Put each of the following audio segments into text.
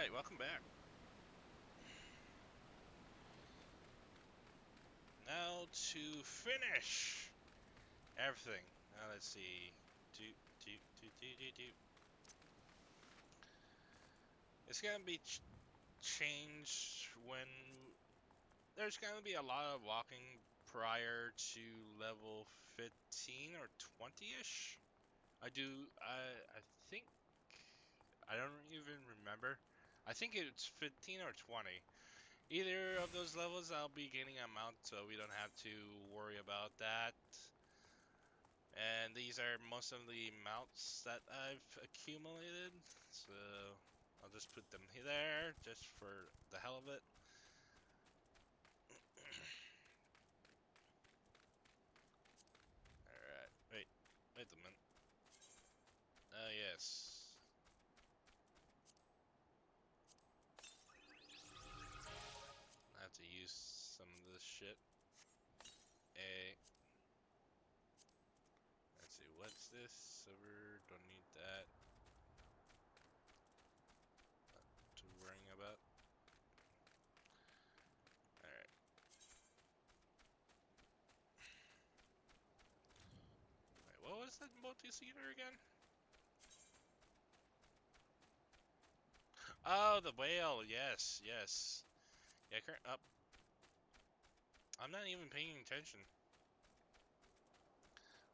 Alright, welcome back. Now to finish everything. Now let's see. Do, do, do, do, do, do. It's gonna be changed when there's gonna be a lot of walking prior to level 15 or 20-ish. I think, I don't even remember. I think it's 15 or 20. Either of those levels I'll be getting a mount, so we don't have to worry about that. And these are most of the mounts that I've accumulated, so I'll just put them there just for the hell of it. Alright, wait a minute. Yes. I have to use some of this shit. A. Let's see, what's this? Silver, don't need that. Not too worrying about. Alright. Wait, what was that multi-seater again? Oh, the whale, yes, yes. Yeah, up. I'm not even paying attention.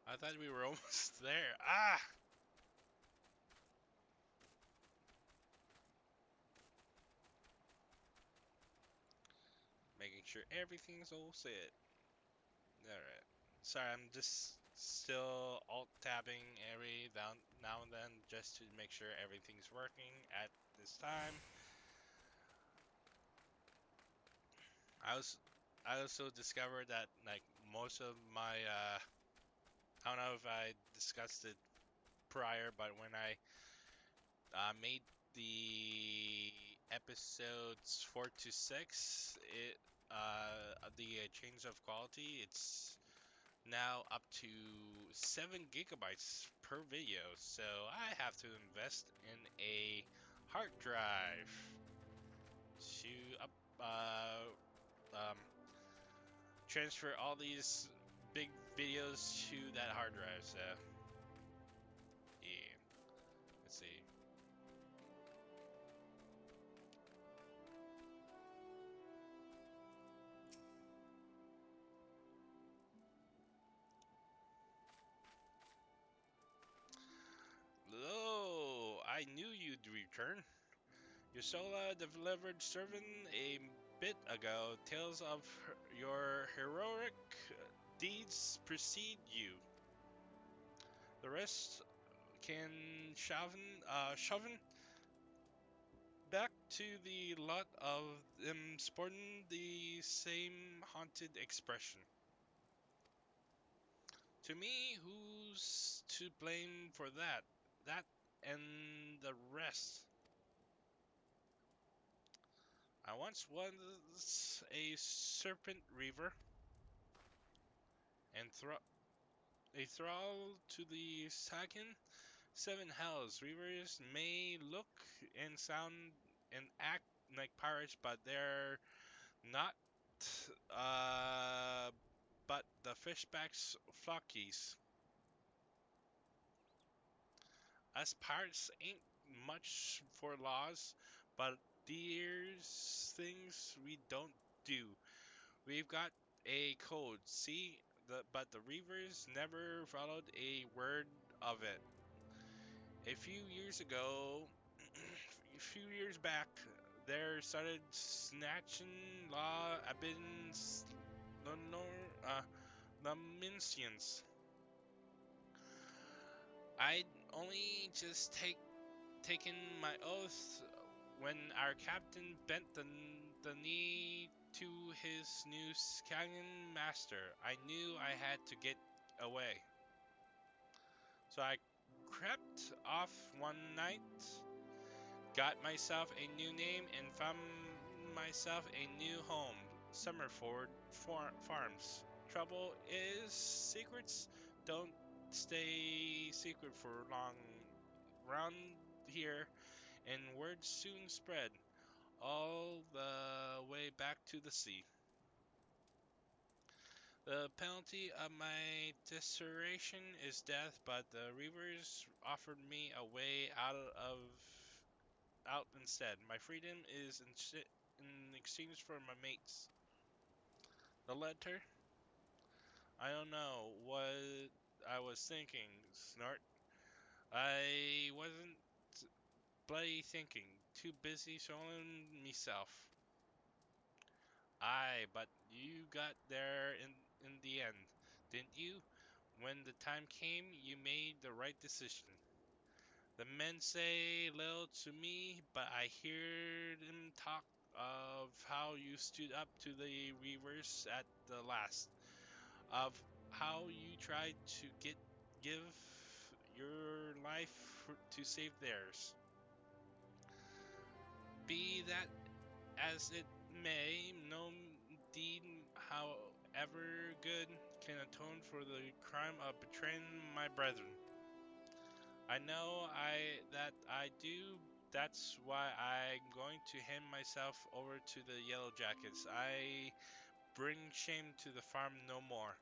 I thought we were almost there. Ah! Making sure everything's all set. Alright. Sorry, I'm just still alt-tabbing every now and then just to make sure everything's working at this time. I was I also discovered that like most of my I don't know if I discussed it prior, but when I made the episodes 4 to 6, the change of quality, it's now up to 7 gigabytes per video, so I have to invest in a hard drive to um, transfer all these big videos to that hard drive. So yeah, let's see. Hello, I knew you'd return. Your Sola delivered servant a bit ago. Tales of your heroic deeds precede you. The rest can shoven back to the lot of them sporting the same haunted expression. To me, who's to blame for that? That and the rest. I once was a serpent reaver and a thrall to the Sagan Seven Hells. Reavers may look and sound and act like pirates, but they're not. Uh, but the fishbacks flockies. Us pirates ain't much for laws, but there's things we don't do. We've got a code, see? But the Reavers never followed a word of it. A few years ago, a few years back, there started snatching law abidins Lamincians. I'd only just taken my oath when our captain bent the knee to his new Scallion master. I knew I had to get away. So I crept off one night, got myself a new name, and found myself a new home, Summerford Farms. Trouble is, secrets don't stay secret for long. Round here, and word soon spread all the way back to the sea. The penalty of my desertion is death, but the reavers offered me a way out instead. My freedom is in exchange for my mates. The letter? I don't know what I was thinking, Snort. I wasn't bloody thinking, too busy showing meself. Aye, but you got there in the end, didn't you? When the time came, you made the right decision. The men say little to me, but I hear them talk of how you stood up to the reavers at the last, of how you tried to give your life to save theirs. Be that as it may, no deed, however good, can atone for the crime of betraying my brethren. I know I do. That's why I'm going to hand myself over to the Yellow Jackets. I bring shame to the farm no more.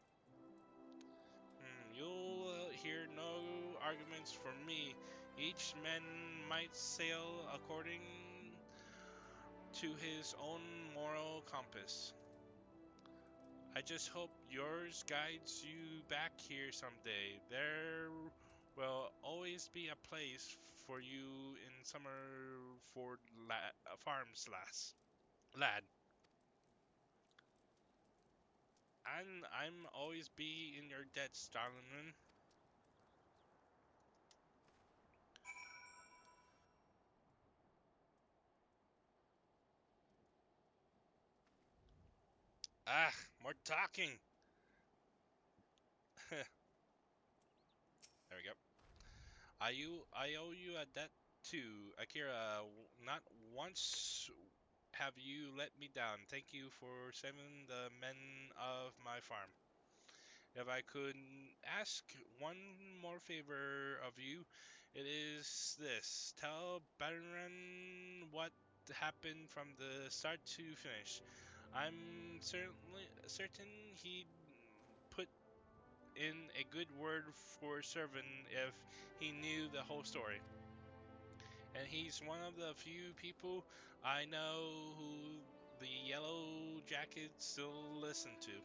You'll hear no arguments from me. Each man might sail according to his own moral compass. I just hope yours guides you back here someday. There will always be a place for you in Summerford Farms, lad. And I'm always be in your debt, darling. Ah, more talking. There we go. I owe you a debt too, Akira. Not once have you let me down. Thank you for saving the men of my farm. If I could ask one more favor of you, it is this. Tell Baron what happened from the start to finish. I'm certainly certain he'd put in a good word for Servant if he knew the whole story. And he's one of the few people I know who the Yellow Jackets still listen to.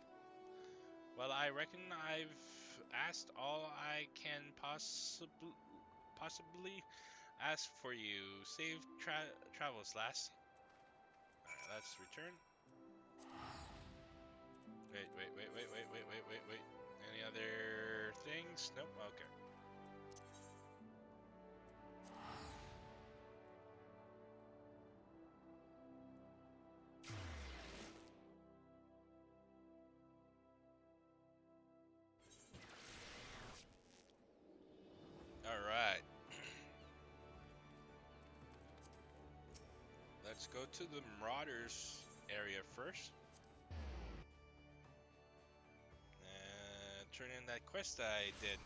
Well, I reckon I've asked all I can possibly ask for you. Safe travels, lass. Alright, let's return. Wait. Any other things? Nope. Okay. Alright. Let's go to the Marauders area first. And turn in that quest I did.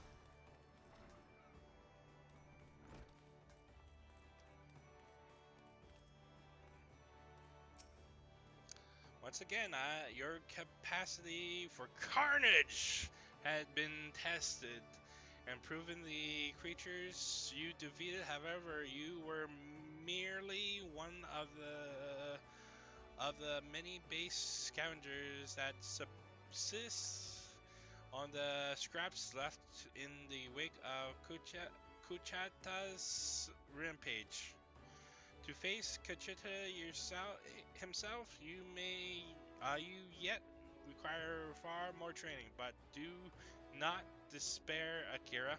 Once again, your capacity for carnage had been tested and proven. The creatures you defeated, however, you were merely one of the many base scavengers that subsist on the scraps left in the wake of Kuchata's rampage. To face Kachita himself, you yet require far more training, but do not despair, Akira.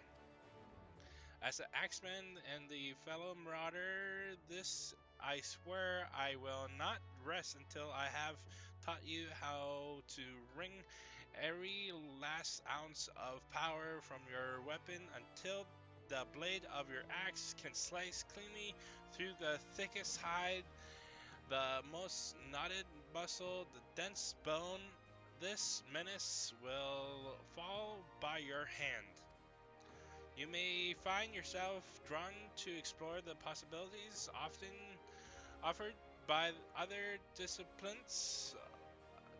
As an axeman and the fellow marauder, this I swear I will not rest until I have taught you how to wring every last ounce of power from your weapon until the blade of your axe can slice cleanly through the thickest hide, the most knotted muscle, the dense bone. This menace will fall by your hand. You may find yourself drawn to explore the possibilities often offered by other disciplines,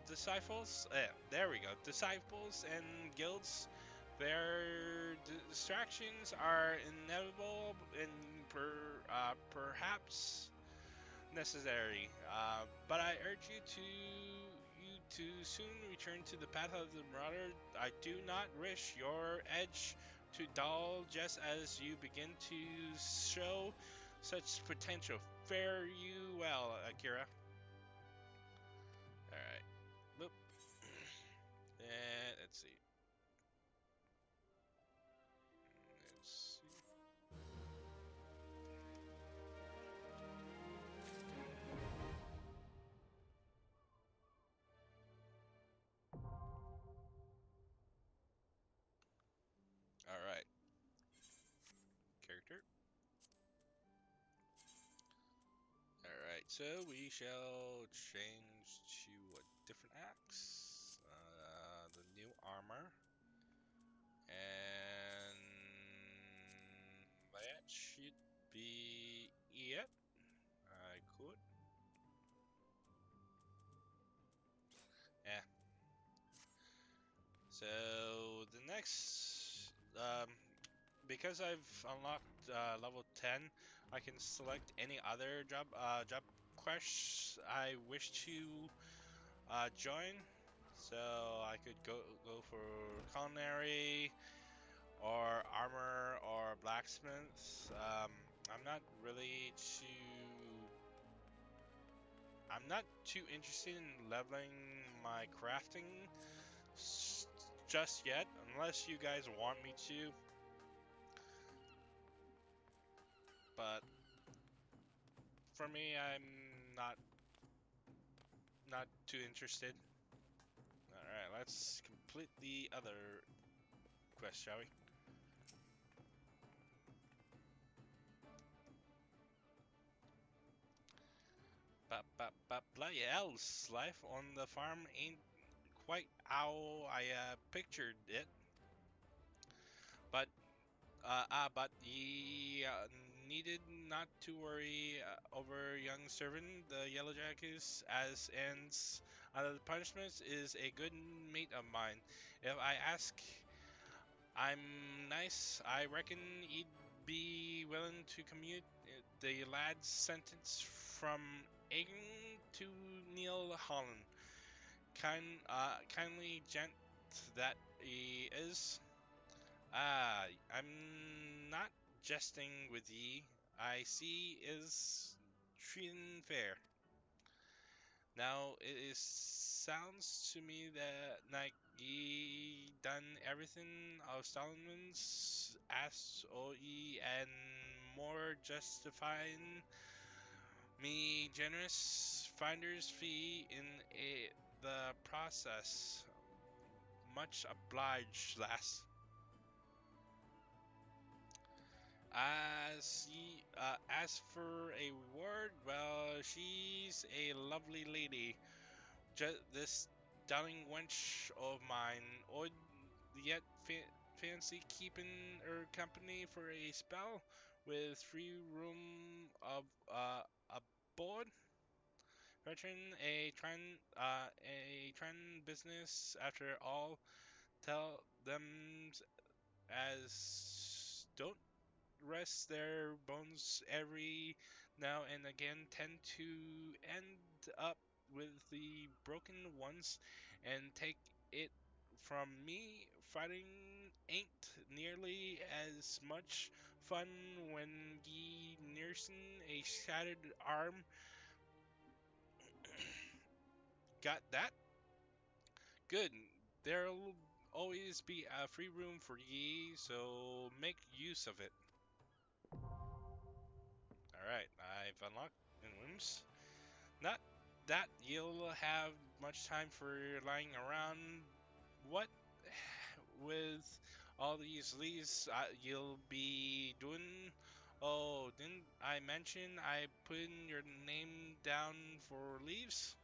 disciples and guilds. Their distractions are inevitable and perhaps necessary. But I urge you to soon return to the path of the marauder. I do not wish your edge to dull just as you begin to show such potential. Fare you well, Akira. All right. Boop. And let's see. Let's see. All right. Character. All right. So we shall change to a different axe. The new armor. And that should be it. I could. Yeah. So the next, because I've unlocked level 10, I can select any other job quests I wish to join. So I could go for culinary or armor or blacksmith. I'm not really too I'm not too interested in leveling my crafting just yet, unless you guys want me to. But for me, I'm not too interested. All right, let's complete the other quest, shall we? But bloody hell's life on the farm ain't quite how I pictured it. But but ye needed not to worry over young servant. The Yellow Jackets, as ends the punishments, is a good mate of mine. If I ask, I'm nice. I reckon he'd be willing to commute the lad's sentence from Aiken to Neil Holland. Kindly gent that he is. Ah, I'm not jesting with ye. I see is treating fair. Now it is sounds to me that like ye done everything of Solomon's asked o ye and more justifying me generous finder's fee in the process. Much obliged, lass. As for a reward, well, she's a lovely lady. Just this darling wench of mine would yet fancy keeping her company for a spell with free room of aboard. Veteran, a trying business after all. Tell them as don't rest their bones every now and again tend to end up with the broken ones, and take it from me, fighting ain't nearly as much fun when ye nursing a shattered arm. Got that? Good. There'll always be a free room for ye, so make use of it. Alright, I've unlocked in rooms. Not that you'll have much time for lying around. What with all these leaves you'll be doing? Oh, didn't I mention I put in your name down for leaves?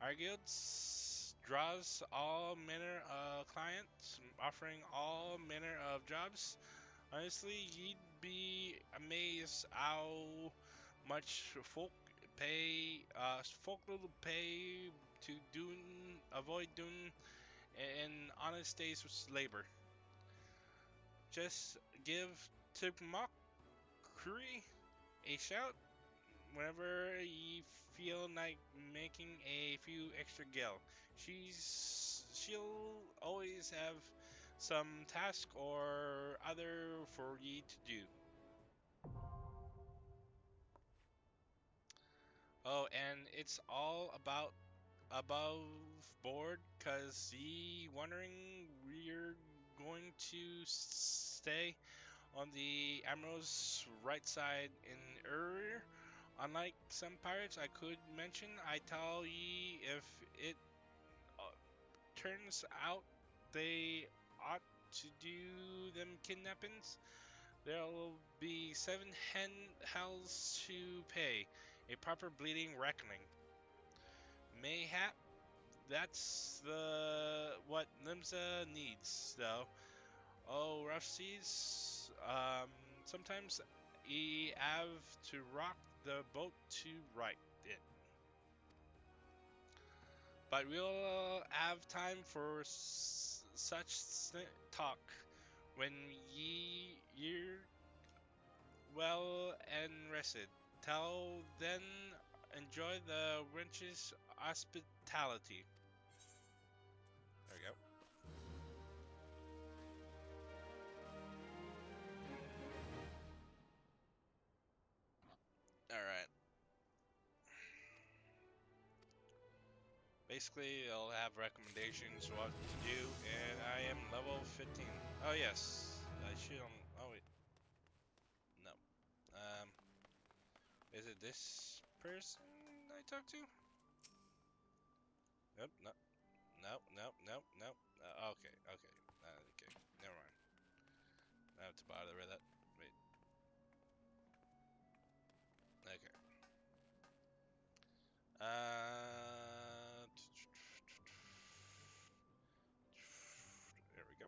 Our guild's draws all manner of clients, offering all manner of jobs. Honestly, you'd be amazed how much folk will pay to avoid doing an honest day's labor. Just give Tipmokri a shout whenever you feel like making a few extra gil. She'll always have some task or other for ye to do. Oh, and it's all about above board, cause ye wondering we're going to stay on the Admiral's right side in Ur. Unlike some pirates I could mention, I tell ye if it uh, turns out they ought to do them kidnappings, there'll be seven hells to pay, a proper bleeding reckoning. Mayhap that's the what Limsa needs, though. Oh, rough seas. Sometimes ye have to rock the boat to right it. But we'll have time for such talk when ye're well and rested. Till then, enjoy the wench's hospitality. There we go. All right. Basically, it'll have recommendations what to do, and I am level 15. Oh yes, I should. Oh wait, no. Um, is it this person I talked to? Nope, no, nope, nope, nope, nope. Okay, okay, okay. Never mind. I don't have to bother with that. Wait. Okay. Uh, there we go.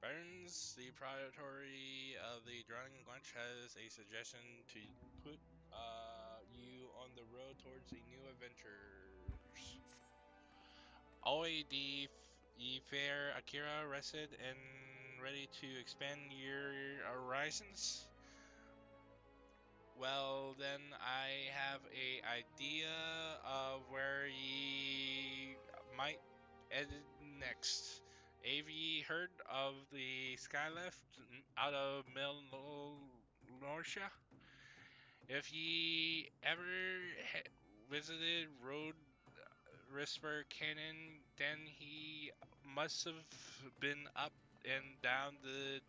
Burns, the proprietary of the Drowning Lunch, has a suggestion to put you on the road towards the new adventures. Always the fair Akira rested and ready to expand your horizons. Well, then I have a idea of where ye might head next. Have ye heard of the Skylift out of Melnorcia? If ye ever visited Road Risper Canyon, then he must have been up and down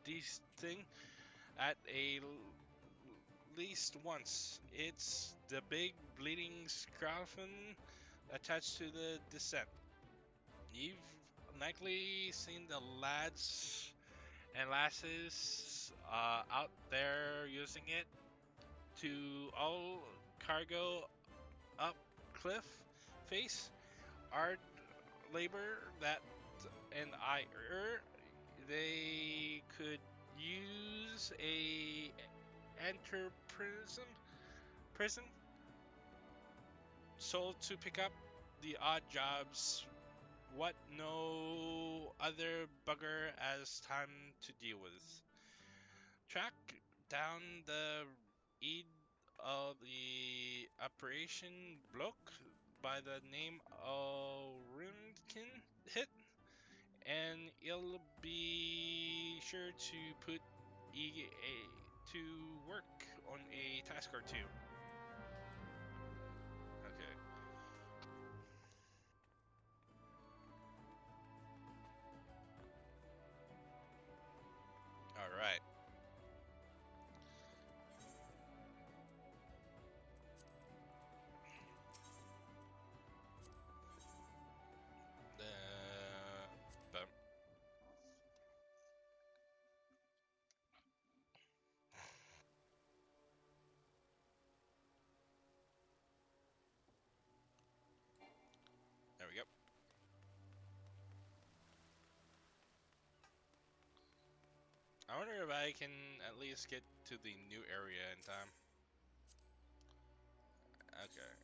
this thing at least once. It's the big bleeding scroffin attached to the descent. You've likely seen the lads and lasses out there using it to all cargo up cliff face. Hard labor that and they could use a enter prison sold to pick up the odd jobs what no other bugger has time to deal with. Track down the lead of the operation bloke by the name of Rimkin hit, and he'll be sure to put to work on a task or two. Okay. All right. But I wonder if I can at least get to the new area in time. Okay.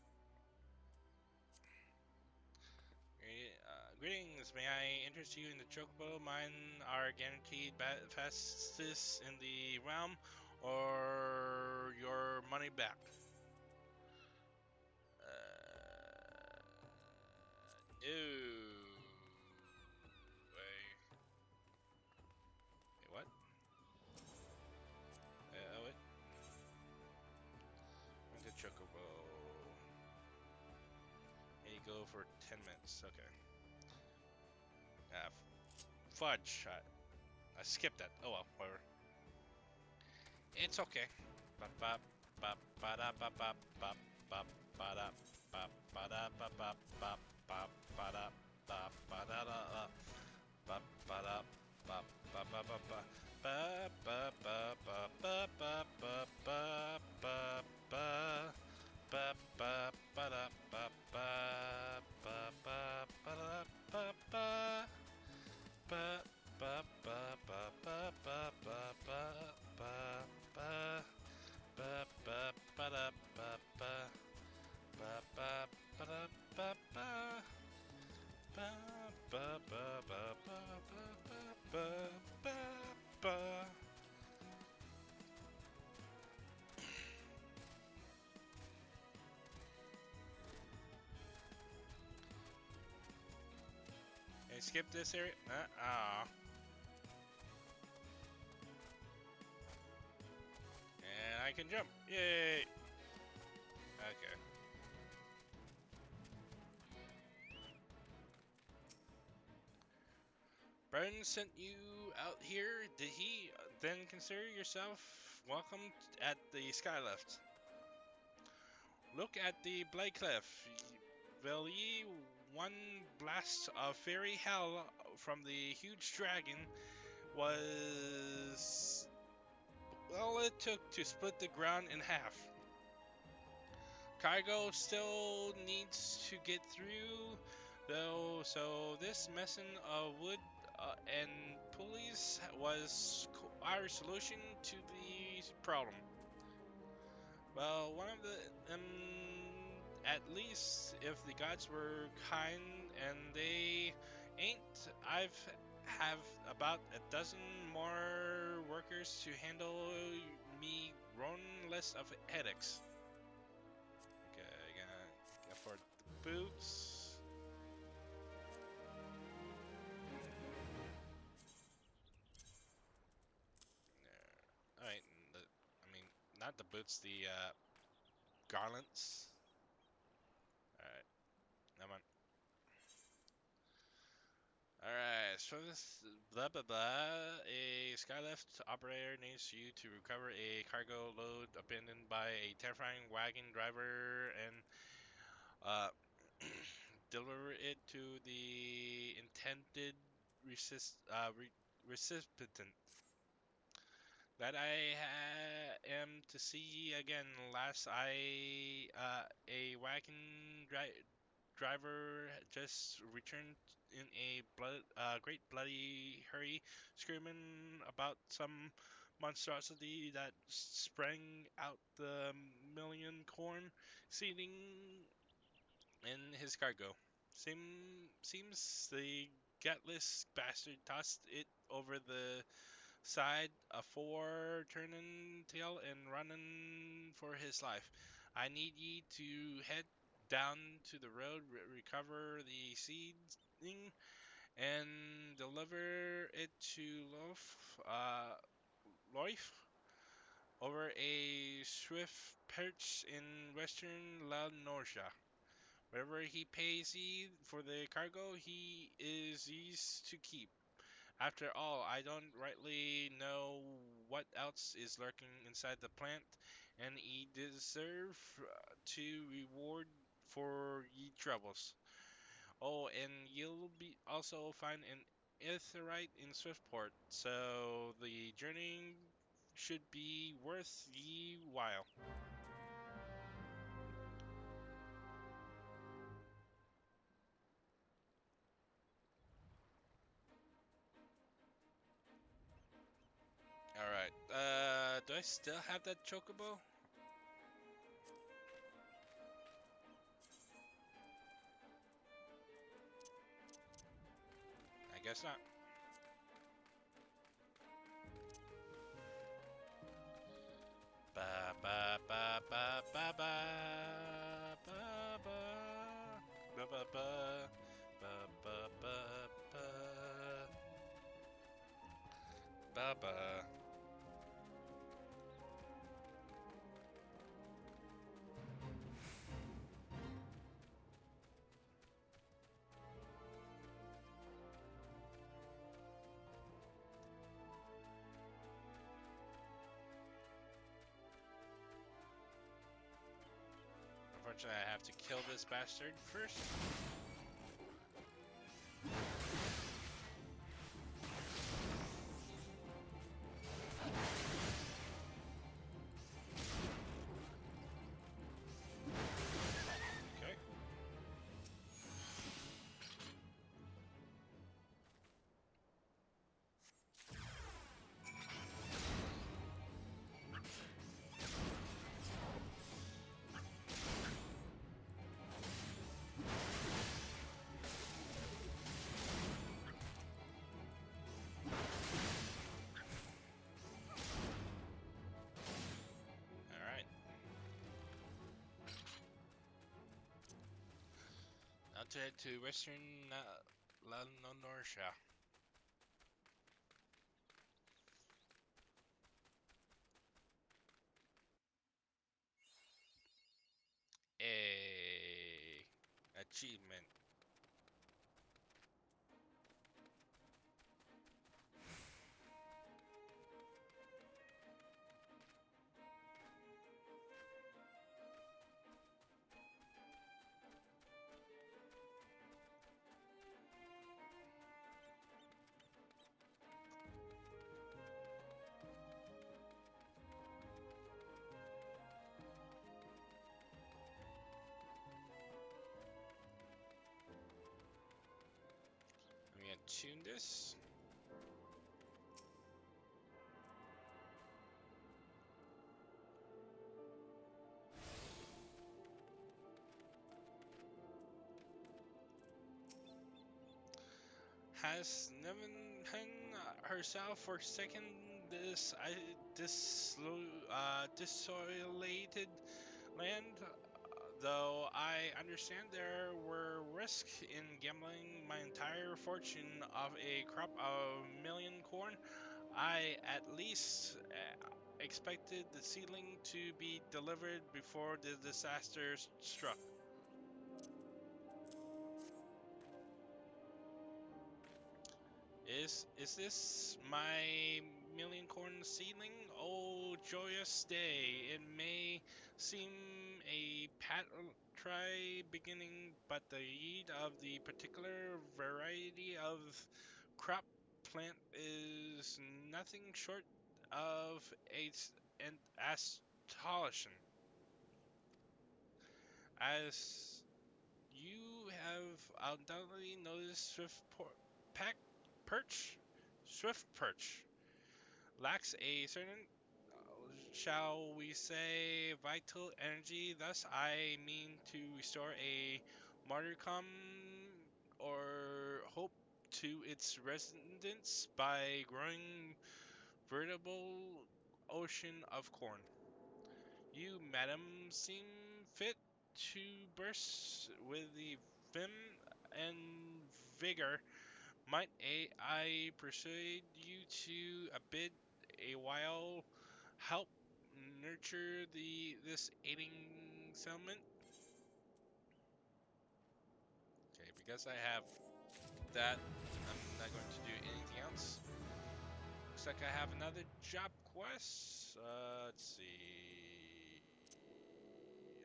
Greetings, may I interest you in the chocobo? Mine are guaranteed fastest in the realm, or your money back. No. Wait, what? Wait. Where's the chocobo? And you go for 10 minutes. Okay. Fudge. I skipped that. Oh well, whatever. It's okay. Ba ba ba ba da ba ba ba ba ba da ba ba da ba ba ba ba ba da ba ba da da ba ba da ba ba ba ba ba ba ba ba ba ba ba ba ba ba ba ba ba ba da ba ba ba ba ba da ba ba ba ba ba ba ba ba ba ba ba ba ba ba ba da ba ba ba ba ba da ba ba ba ba ba ba ba ba ba. Hey, skip this area. And I can jump. Yay! Okay. Burns sent you out here. Did he then consider yourself welcome at the Skylift? Look at the Blade Cliff. Will ye one blast of fairy hell from the huge dragon was all it took to split the ground in half. Cargo still needs to get through, though, so this messing of wood and pulleys was our solution to the problem. Well, one of the at least if the gods were kind, and they ain't, I've have about a dozen more workers to handle me grown less of headaches. Okay, gonna afford the boots. No. All right, I mean, not the boots, the garlands. All right, come on. Alright, so this blah blah blah. A Skylift operator needs you to recover a cargo load abandoned by a terrifying wagon driver and uh, deliver it to the intended recipient. That I am to see again. Last I a wagon driver just returned in a great bloody hurry, screaming about some monstrosity that sprang out the million corn seeding in his cargo. Seems the gutless bastard tossed it over the side afore turning tail and running for his life. I need ye to head down to the road, recover the seeding, and deliver it to Loif over a swift perch in western La Norcia. Wherever he pays ye for the cargo, he is ye's to keep. After all, I don't rightly know what else is lurking inside the plant, and ye deserve to reward for ye troubles. Oh, and you'll be also find an aetheryte in Swiftport, so the journey should be worth ye while. I still have that chocobo? I guess not. Ba ba ba ba ba ba ba ba ba ba ba ba ba ba ba ba. Unfortunately, I have to kill this bastard first. Okay. All right. Now to head to Western La Norsha. A achievement. Let me attune this. Has Nevenhen herself forsaken this desolated land? Though I understand there were risks in gambling my entire fortune of a crop of million corn, I at least expected the seedling to be delivered before the disaster struck. Is this my million corn seedling? Oh, joyous day! It may seem a try beginning, but the yield of the particular variety of crop plant is nothing short of an astonishing. As you have undoubtedly noticed, peck, perch, swift perch lacks a certain, shall we say, vital energy. Thus, I mean to restore a martyrdom or hope to its residents by growing veritable ocean of corn. You, madam, seem fit to burst with the vim and vigor. Might I persuade you to bid a while help nurture this aiding settlement? Okay, because I have that, I'm not going to do anything else. Looks like I have another job quest. Let's see.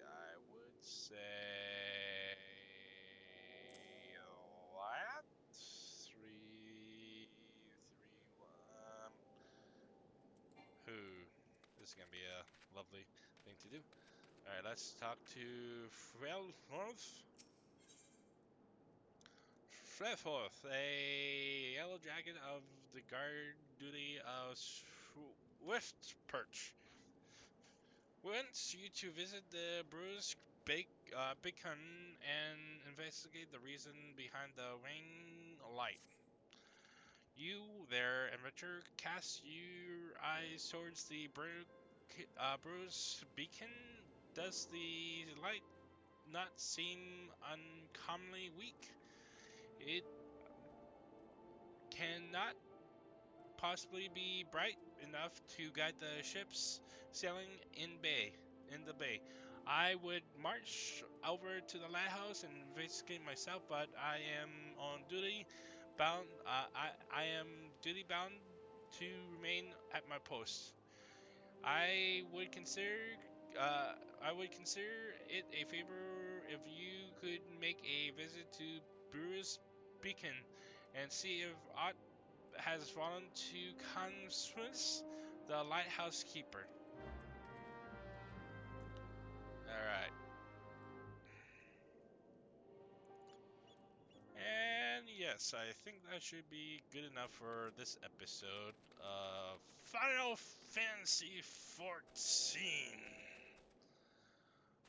I would say that 331. Who? This is gonna be a lovely thing to do. All right, let's talk to Frelforth. Frelforth, a yellow jacket of the guard duty of Swift Perch. wants you to visit the Bruce Beacon and investigate the reason behind the ring light. You, there, adventurer, cast your eyes towards the Bruce Beacon. Does the light not seem uncommonly weak? It cannot possibly be bright enough to guide the ships sailing in the bay. I would march over to the lighthouse and investigate myself, but I am on duty bound. I am duty bound to remain at my post. I would consider I would consider it a favor if you could make a visit to Brewers Beacon and see if aught has fallen to Conscience, the lighthouse keeper. Alright. And yes, I think that should be good enough for this episode of Final Fantasy XIV.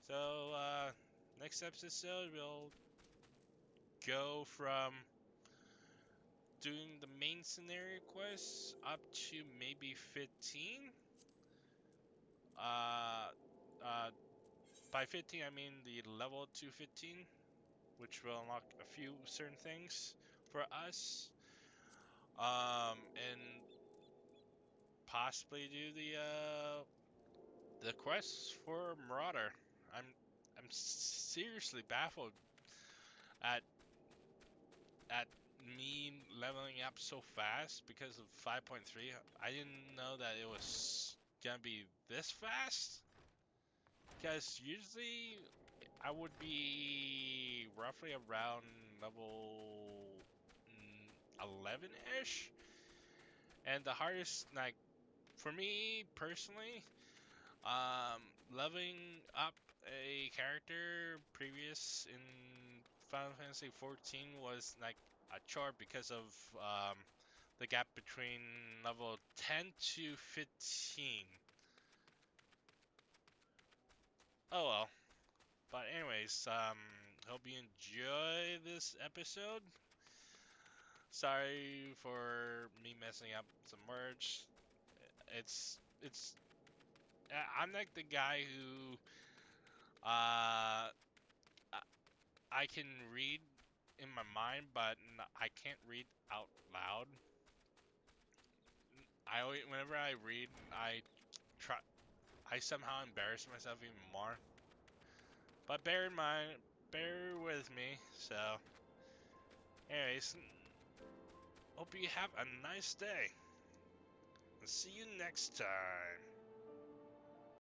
So, next episode, we'll go from doing the main scenario quests up to maybe 15. Uh, uh, by 15, I mean the level 215, which will unlock a few certain things for us. And possibly do the quests for Marauder. I'm I'm seriously baffled at at me leveling up so fast because of 5.3. I didn't know that it was gonna be this fast. Because usually I would be roughly around level 11-ish. And the hardest, like, for me personally, leveling up a character previous in Final Fantasy XIV was like a chore because of the gap between level 10 to 15. Oh well. But anyways, hope you enjoy this episode. Sorry for me messing up some words. It's I'm like the guy who uh I can read in my mind, but I can't read out loud. Whenever I read, try I somehow embarrass myself even more. But bear with me. So, anyways, hope you have a nice day. And see you next time.